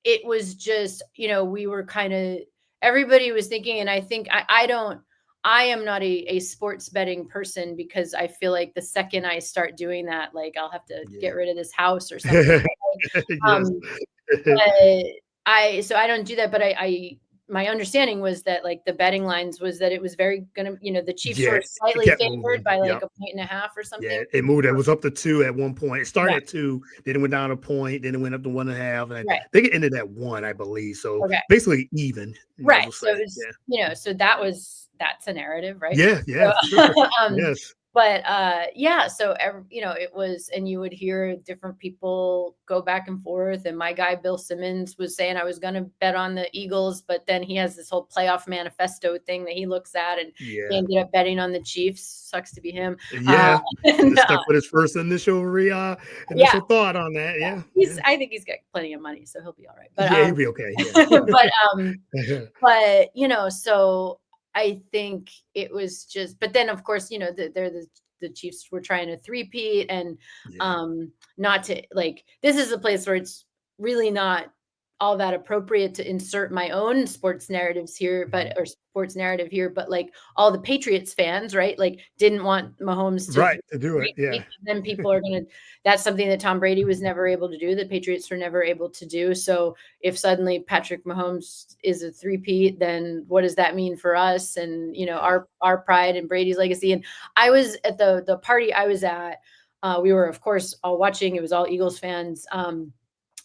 it was just, we were kinda, everybody was thinking, and I think I am not a sports betting person, because I feel like the second I start doing that, like, I'll have to get Yeah. rid of this house or something. Yes. Um, but I don't do that, but I my understanding was that like the betting lines was that it was very gonna, the Chiefs Yeah, were it slightly kept favored moving. by like Yep. a point and a half or something. Yeah, it moved. It was up to 2 at one point. It started Right, at 2, then it went down a point, then it went up to 1.5, and I right, think it ended at 1, I believe. So okay, basically even, you might as right. well So say. it was, Yeah. so that's a narrative, right? Yeah, yeah, for sure. So, Yes. but yeah, so it was, and you would hear different people go back and forth. And my guy Bill Simmons was saying I was going to bet on the Eagles, but then he has this whole playoff manifesto thing that he looks at, and he Yeah. ended up betting on the Chiefs. Sucks to be him. Uh, Yeah. and, Stuck with his first yeah, initial thought on that. Yeah. he's. Yeah. I think he's got plenty of money, so he'll be all right. But Yeah, he'll be okay. but Yeah. so I think it was just, but then of course, the Chiefs were trying to three-peat, and Yeah. not to like, this is a place where it's really not all that appropriate to insert my own sports narratives here, Mhm. or sports narrative here, but like all the Patriots fans, right? Like didn't want Mahomes to Right, to do it. Yeah. three-peat. Then people are gonna, that's something that Tom Brady was never able to do, the Patriots were never able to do. So if suddenly Patrick Mahomes is a three-peat, then what does that mean for us, and Yeah. our pride and Brady's legacy? And I was at the party I was at. We were of course all watching. It was all Eagles fans,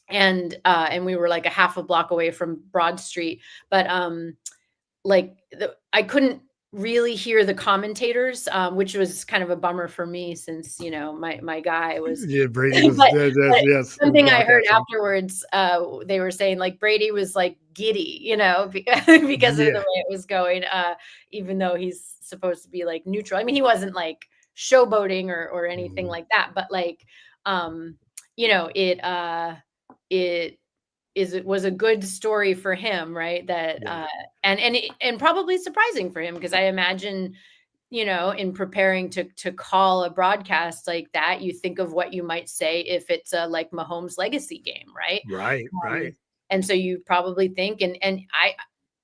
and we were like a half a block away from Broad Street. But I couldn't really hear the commentators, which was kind of a bummer for me, since my guy was. Yeah, Brady was but that's but yes, was something I heard broadcasting. afterwards, they were saying like Brady was like giddy, because of the Yeah. way it was going, even though he's supposed to be like neutral. I mean, he wasn't like showboating or anything Mhm. like that, but like, um, it it was a good story for him, right? That Yeah. and probably surprising for him, because I imagine, in preparing to call a broadcast like that, you think of what you might say if it's a like Mahomes legacy game, right? Right, Um, right. and so you probably think, and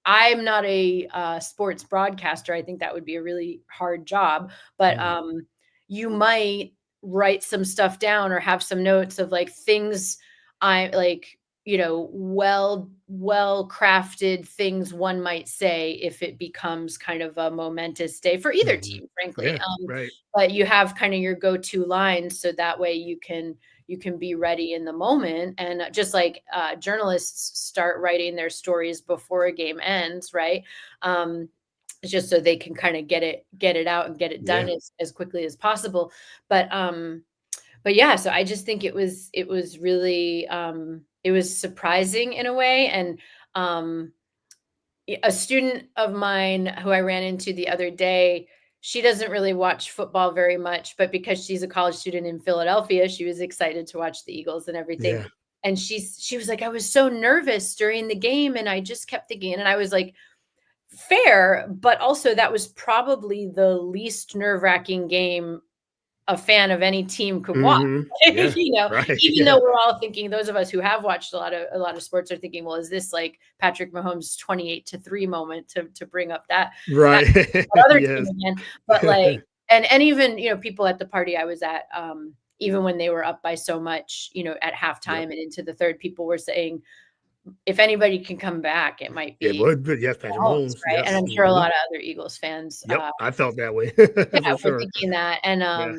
I'm not a sports broadcaster. I think that would be a really hard job, but Mhm. you might write some stuff down or have some notes of like things I like, well crafted things one might say if it becomes kind of a momentous day for either Mhm. team, frankly. Yeah, right. But you have kind of your go-to lines, so that way you can be ready in the moment. And just like journalists start writing their stories before a game ends, right? um, just so they can kind of get it out and get it done Yeah. as quickly as possible. But yeah, so I just think it was really, it was surprising in a way. And um a student of mine who I ran into the other day, she doesn't really watch football very much, but because she's a college student in Philadelphia, she was excited to watch the Eagles and everything. Yeah. And she was like, I was so nervous during the game, and I just kept thinking, and I was like, fair, but also that was probably the least nerve-wracking game a fan of any team could watch. Mhm. Yeah. Right. Even Yeah. though we're all thinking, those of us who have watched a lot of sports are thinking, well, is this like Patrick Mahomes 28-3 moment to bring up that Right. other team Yes. again? But like, and even, people at the party I was at, even when they were up by so much, at halftime Yep. and into the third, people were saying, if anybody can come back, it might It be would, but yes, Patrick Mahomes, Mahomes. right? And Yes. I'm sure a Mhm. lot of other Eagles fans, Yep. I felt that way yeah, for we're sure. thinking that. And Yeah.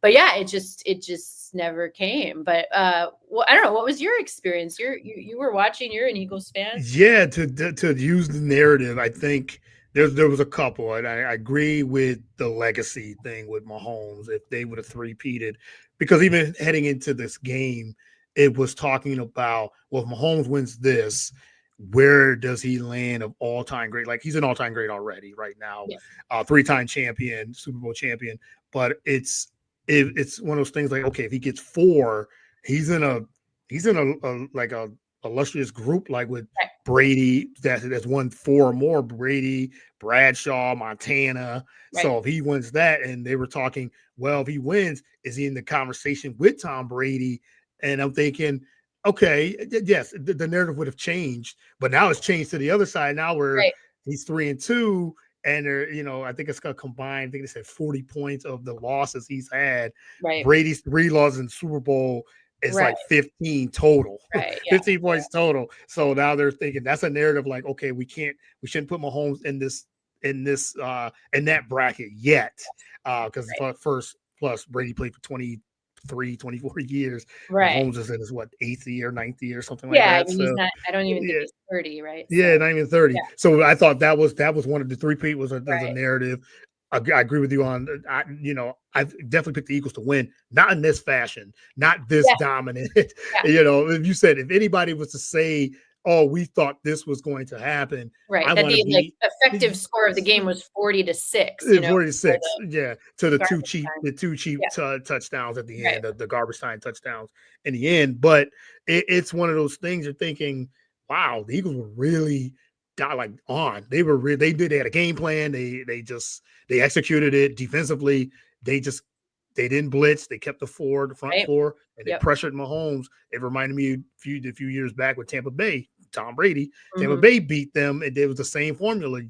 but yeah, it just never came. But well, I don't know, what was your experience? You were watching, you're an Eagles fan? Yeah, to use the narrative, I think there was a couple, and I agree with the legacy thing with Mahomes. If they would have three-peated, because even heading into this game, it was talking about, well, if Mahomes wins this, where does he land of all-time great? Like he's an all-time great already right now, Yeah, three-time champion, Super Bowl champion. But it's one of those things like, okay, if he gets four, he's in a like a illustrious group like with right, Brady that's won four or more, Brady, Bradshaw, Montana. right, So if he wins that, and they were talking, well, if he wins, is he in the conversation with Tom Brady? And I'm thinking, okay, yes, the narrative would have changed, but now it's changed to the other side now where right, he's 3-2. And they're, I think it's gonna combine. I think they said 40 points of the losses he's had. right, Brady's 3 losses in Super Bowl, It's Right. like 15 total, Right. Yeah. 15 points total. So now they're thinking that's a narrative like, okay, we shouldn't put Mahomes in that bracket yet. Because Right. first plus Brady played for 23, 24 years. Right. Mahomes is in his eighth year, ninth year, something like Yeah. I that. mean, he's So not, I don't even think yeah, he's 30. Right. yeah, So, not even 30. yeah. So I thought that was one of the three-peat was a Right. narrative. I agree with you on. I definitely picked the Eagles to win, not in this fashion, not this Yeah. dominant. Yeah. If you said if anybody was to say, "Oh, we thought this was going to happen," I Right. That want to the like be effective score of the game was 40-6, for 46. the Yeah, to the two garbage cheap time. the two cheap Yeah. touchdowns at the Right. end, the garbage time touchdowns in the end. But it's one of those things you're thinking, wow, the Eagles were really like on. They were they had a game plan. They executed it defensively. They just they didn't blitz. They kept the front Right. four, and they Yep. pressured Mahomes. It reminded me a few years back with Tampa Bay. Tom Brady, Tampa Hmm. Bay beat them, and it was the same formula.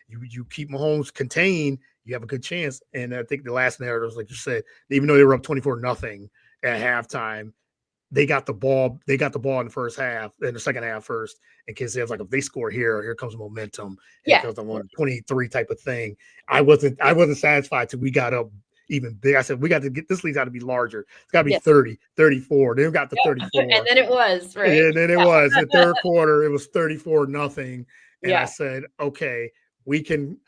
You keep Mahomes contained, you have a good chance. And I think the last narrative, like you said, even though they were up 24-0 at halftime, they got the ball. They got the ball in the first half, in the second half first. And Kansas was like, if they score here comes momentum. Here Yeah. comes the 123 type of thing. I wasn't satisfied till we got up even big. I said, we got to get this league got to be larger. It's got to be Yes. 30, 34. They got to Yep. And 34. then it was right. And then it was the third quarter, it was 34-0. And I Yeah. said, okay,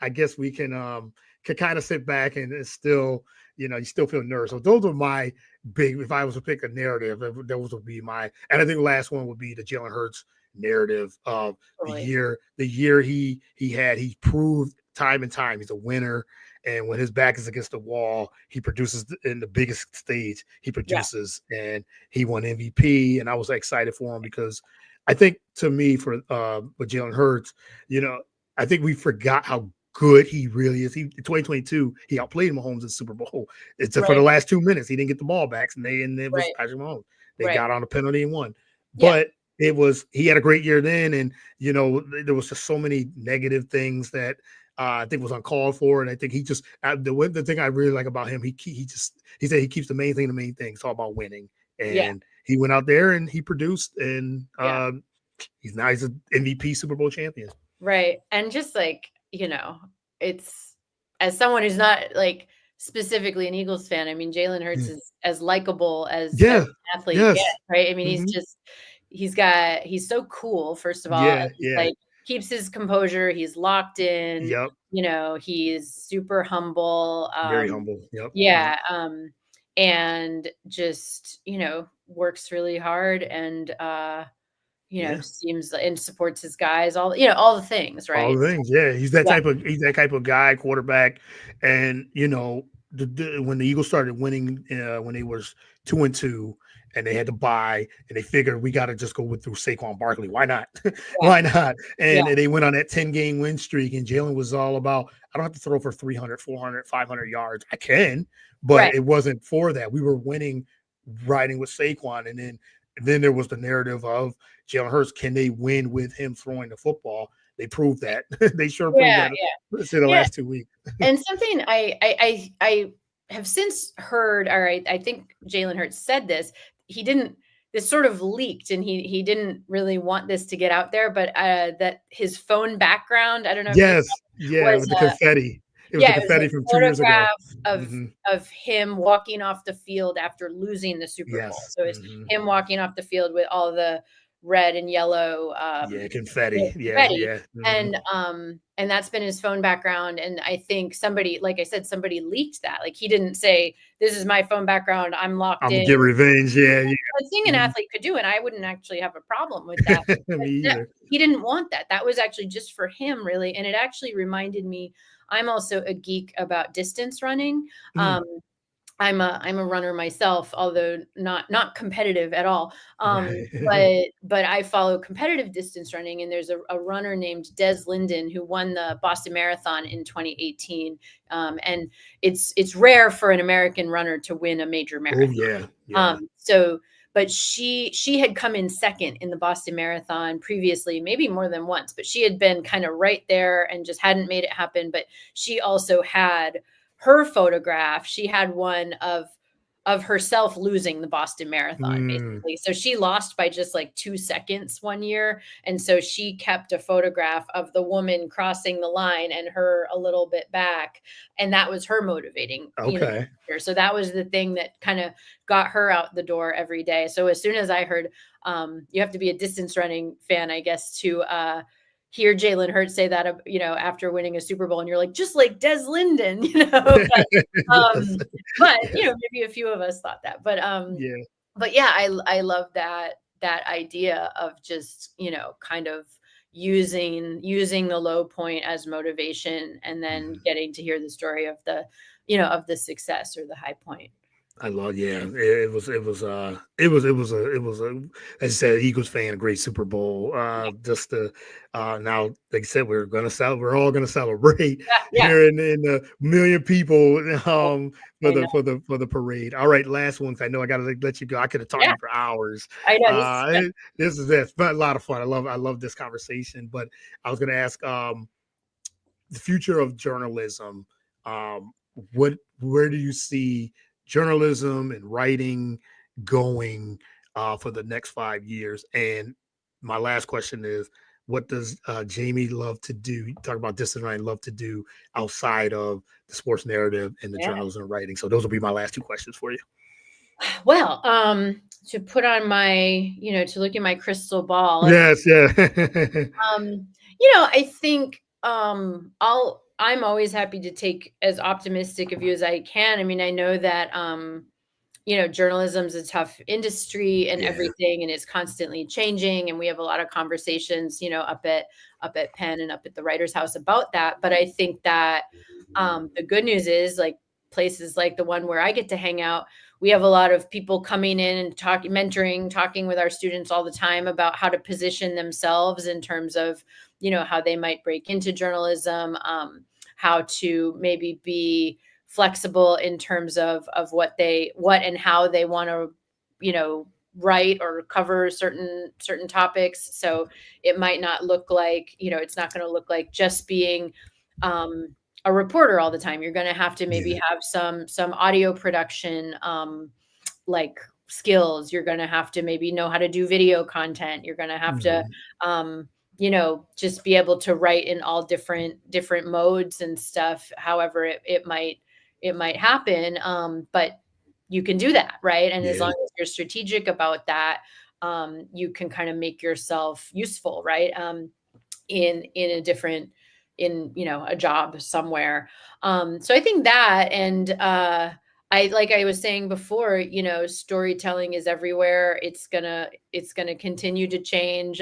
I guess we can kind of sit back and still, you still feel nervous. So those are my big, if I was to pick a narrative, those would be and I think the last one would be the Jalen Hurts narrative of Totally. the year he proved time and time he's a winner. And when his back is against the wall, he produces in the biggest stage. He Yeah. produces, and he won MVP. And I was excited for him because I think to me with Jalen Hurts, I think we forgot how good he really is. In 2022, he outplayed Mahomes in the Super Bowl. It's for the Right. last 2 minutes. He didn't get the ball back, and it was Right. Patrick Mahomes. They Right. got on a penalty and won. Yeah. But he had a great year then, and there was just so many negative things that I think was uncalled for. And I think he just the thing I really like about him, he said he keeps the main thing the main thing. It's all about winning, Yeah. and he went out there and he produced, and Yeah. he's an MVP Super Bowl champion. Right. And just like, it's, as someone who's not like specifically an Eagles fan, I mean, Jalen Hurts is as likable as Yeah. an athlete Yes. gets, right? I mean, Mhm. he's so cool, first of all. Yeah. And he's Yeah. like keeps his composure, he's locked in, Yep. he's super humble. Very humble. Yep. Yep. Yeah. And just, works really hard and Yeah. seems and supports his guys, all the things, All right? the things. Yeah. Yeah. He's that type of guy, quarterback. And when the Eagles started winning, when they was 2-2 and they had to buy, and they figured we got to just go through Saquon Barkley. Why not? Yeah. Why not? Yeah. And they went on that 10-game win streak, and Jalen was all about, I don't have to throw for 300, 400, 500 yards. I can, but Right. it wasn't for that. We were winning, riding with Saquon. And then there was the narrative of Jalen Hurts. Can they win with him throwing the football? They proved that. They sure proved Yeah, that yeah. in the Yeah. last 2 weeks. And something I have since heard, or I think Jalen Hurts said this, this sort of leaked, and he didn't really want this to get out there, but that his phone background, I don't know if you Yes. saw, Yeah. was With the confetti. It was the yeah, it was confetti a from 2 years ago. photograph of Mhm. of him walking off the field after losing the Super Bowl. Yes. So it's Mhm. him walking off the field with all the red and yellow Yeah. Confetti. Yeah. confetti. Yeah. Mhm. And that's been his phone background. And I think somebody, like I said, somebody leaked that. Like he didn't say, "This is my phone background. I'm locked I'm gonna in." get revenge. Yeah. Yeah. A thing an Mhm. athlete could do, and I wouldn't actually have a problem with that. Me But no, either. he didn't want that. That was actually just for him, really. And it actually reminded me, I'm also a geek about distance running. Mhm. Um, I'm a runner myself, although not competitive at all. Right. But I follow competitive distance running, and there's a runner named Des Linden who won the Boston Marathon in 2018. And it's rare for an American runner to win a major Oh marathon. yeah. Yeah. But she had come in second in the Boston Marathon previously, maybe more than once, but she had been kind of right there and just hadn't made it happen. But she also had her photograph. She had one of herself losing the Boston Marathon, Mm, basically. So she lost by just like 2 seconds one year, and so she kept a photograph of the woman crossing the line and her a little bit back, and that was her motivating, okay. factor. So that was the thing that kinda got her out the door every day. So as soon as I heard, you have to be a distance running fan, I guess, to, hear Jalen Hurts say that, after winning a Super Bowl, and you're like, "Just like Des Linden," Yes. but, Yes. maybe a few of us thought that, but, Yeah. yeah, I love that idea of just, kind of using the low point as motivation, and then Mhm. getting to hear the story of of the success or the high point. I love, yeah. It was as I said, Eagles fan, a great Super Bowl. Just the now, like I said, we're all gonna celebrate Yeah, yeah. here in the million people Oh, for I the know. parade. All right, last one. 'Cause I know I gotta let you go. I could have talked to Yeah, you for hours. I know, this is Uh, good. it- this is this, but a lot of fun. I love this conversation. But I was gonna ask the future of journalism. Where do you see journalism and writing going for the next 5 years? And my last question is, what does Jamie love to do? You talk about this and I love to do outside of the sports narrative and the Yeah. journalism and writing. So those will be my last two questions for you. Well, to put on my, to look in my crystal ball, Yes, yeah. um, I think, I'm always happy to take as optimistic a view as I can. I mean, I know that, journalism's a tough industry and Yeah. everything, and it's constantly changing. And we have a lot of conversations, up at Penn and up at the Writers House about that. But I think that the good news is, like, places like the one where I get to hang out, we have a lot of people coming in and talking, mentoring, talking with our students all the time about how to position themselves in terms of, how they might break into journalism, how to maybe be flexible in terms of what and how they want to, write or cover certain topics. So it might not look like, it's not going to look like just being um a reporter all the time. You're going to have to maybe Yeah. have some audio production, like, skills. You're going to have to maybe know how to do video content. You're going to have to, Mhm. um just be able to write in all different modes and stuff, however it might happen. But you can do that, right? And as Yeah. long as you're strategic about that, you can kind of make yourself useful, right? In a different, in, a job somewhere. So I think that, and I, like I was saying before, storytelling is everywhere. It's gonna continue to change.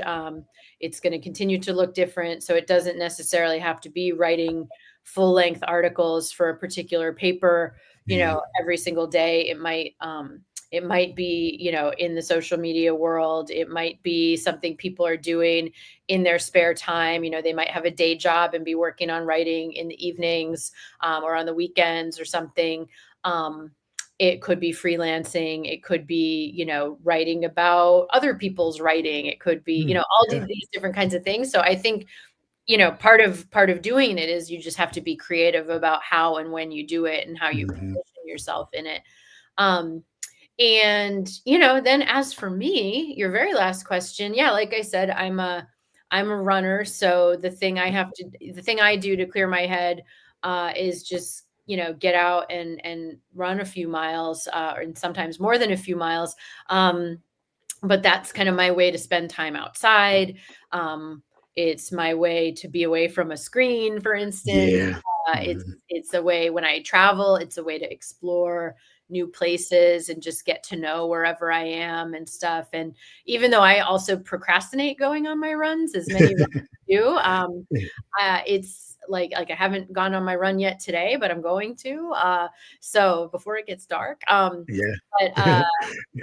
It's gonna continue to look different. So it doesn't necessarily have to be writing full length articles for a particular paper, Yeah. every single day. It might be, in the social media world. It might be something people are doing in their spare time. They might have a day job and be working on writing in the evenings, or on the weekends or something. Um, it could be freelancing. It could be, writing about other people's writing. It could be, Mm, all yeah. these different kinds of things. So I think, part of doing it is you just have to be creative about how and when you do it and how you Mhm. position yourself in it. Um, and, then as for me, your very last question, yeah, like I said, I'm a runner. So the thing I do to clear my head, is just, get out and run a few miles, and sometimes more than a few miles. Um, but that's kind of my way to spend time outside. Um, it's my way to be away from a screen, for instance. Yeah. It's Mhm. it's a way when I travel. It's a way to explore new places and just get to know wherever I am and stuff. And even though I also procrastinate going on my runs, as many runners do, it's like I haven't gone on my run yet today, but I'm going to. So before it gets dark. Yeah. But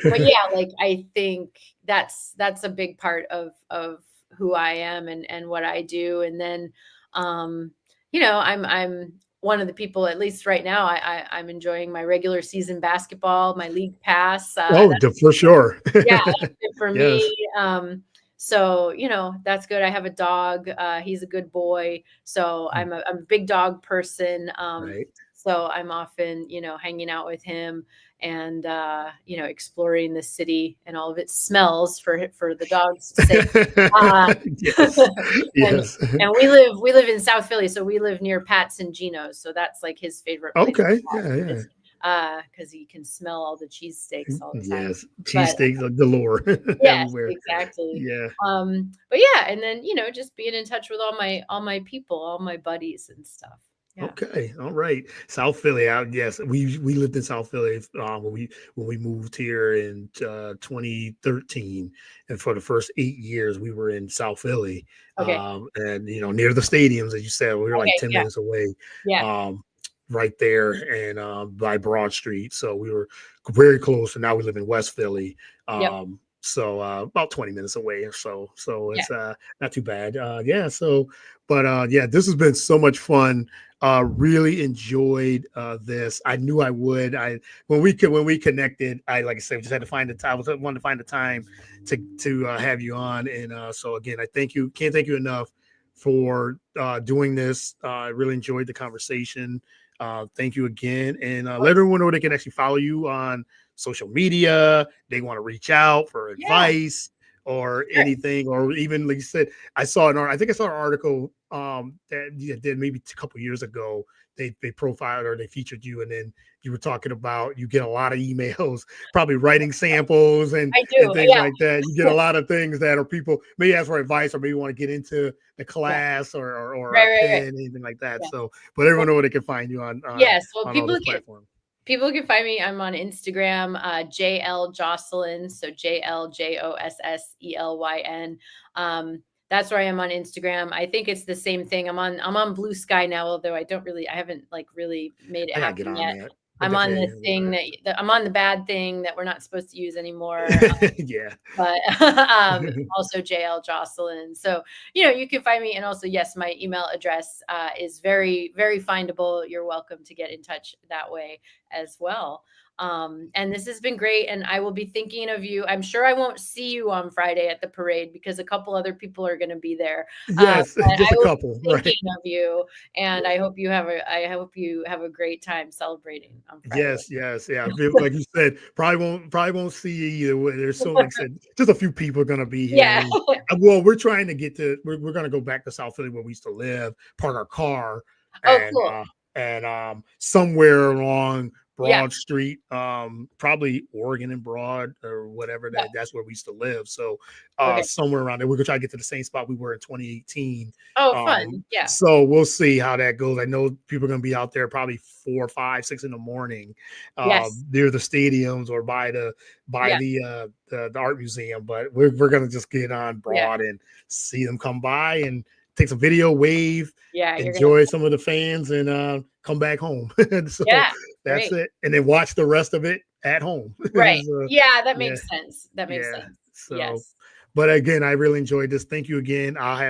but yeah, like, I think that's a big part of who I am and what I do. And then, um, I'm one of the people, at least right now, I'm enjoying my regular season basketball, my league pass. Oh, for sure. Yeah, that's good for Yes. me. So, that's good. I have a dog. He's a good boy. So Mm, I'm a big dog person. right. So I'm often, hanging out with him and, exploring the city and all of its smells for the dog's sake. Uh, Yes. and Yes. and we live in South Philly, so we live near Pat's and Gino's, so that's like his favorite place to Okay. walk Yeah. Yeah. because he can smell all the cheesesteaks all the time. Yes. But Cheesesteaks galore yes, everywhere. exactly. Yeah. But yeah, and then, just being in touch with all my people, all my buddies and stuff. Yeah. Okay, all right. South Philly. Yes, we lived in South Philly when we moved here in 2013, and for the first 8 years we were in South Philly, Okay. and near the stadiums, as you said, we were like Okay. 10 Yeah. minutes away, Yeah. um, right there, and by Broad Street, so we were very close. And now we live in West Philly, Yep. so about 20 minutes away or so. So Yeah. it's not too bad. Yeah. So, but yeah, this has been so much fun. Really enjoyed this. I knew I would. When we connected, I, like I said, just had to find the time. I was wanted to find the time to have you on. And so again, I thank you. Can't thank you enough for doing this. I really enjoyed the conversation. Thank you again, and Of let course. everyone know they can actually follow you on social media. They want to reach out for Yeah. advice or Sure. anything, or even like you said, I think I saw an article that you did maybe a couple years ago. They profiled or they featured you, and then you were talking about you get a lot of emails, probably writing samples I and do. things Yeah. like that. You get a lot of things that are people may ask for advice or maybe want to get into the Yeah. class or Right. a Right. Right. pen, anything like that. Yeah. So, but everyone Well, know where they can find you on yes. Well, all those platforms. people can find me. I'm on Instagram, JL Josselyn. So JLJOSSELYN. That's where I am on Instagram. I think it's the same thing. I'm on Blue Sky now, although I haven't like really made it I gotta get happen on yet. that. I I'm on definitely the thing I'm on the bad thing that we're not supposed to use anymore. yeah. But also JL Jocelyn. So, you can find me. And also, yes, my email address is very, very findable. You're welcome to get in touch that way as well. And this has been great. And I will be thinking of you. I'm sure I won't see you on Friday at the parade because a couple other people are going to be there. Yes, But just I a will couple, be right? thinking of you. And I hope you have a great time celebrating on Friday. Yes, yes, yeah. Like you said, probably won't see you either way. There's so, like I said, just a few people are gonna be here. Yeah. And well, we're trying to we're gonna go back to South Philly where we used to live, park our car, Oh, and cool. somewhere along Yeah. Broad Street, probably Oregon and Broad or whatever Yeah. that's where we used to live. So Okay. somewhere around there, we're gonna try to get to the same spot we were in 2018. Oh, fun. Yeah. So we'll see how that goes. I know people are going to be out there probably 4, 5, 6 in the morning, Yes. near the stadiums or by Yeah. the art museum. But we're going to just get on Yeah. Broad and see them come by and take some video, wave, Yeah. You're gonna. enjoy some of the fans, and come back home. So Yeah. that's Great. it, and then watch the rest of it at home. Right. So, Yeah. That yeah, makes sense. That makes yeah. sense. So, Yes. but again, I really enjoyed this. Thank you again. I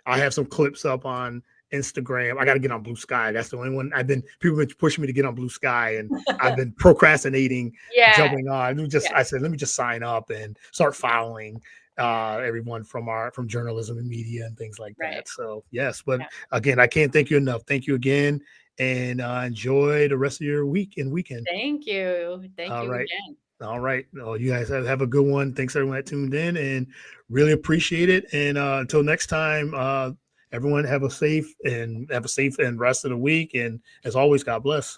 have some clips up on Instagram. I got to get on Blue Sky. That's the only one people have been pushing me to get on Blue Sky, and I've been procrastinating Yeah. jumping on. Yeah. I said, let me just sign up and start following everyone from journalism and media and things like Right. that. So yes, but Yeah. again, I can't thank you enough. Thank you again, and enjoy the rest of your week and weekend. Thank you. Thank All you right. again. All right. Oh, you guys have a good one. Thanks everyone that tuned in, and really appreciate it. And until next time, everyone have a safe and rest of the week. And as always, God bless.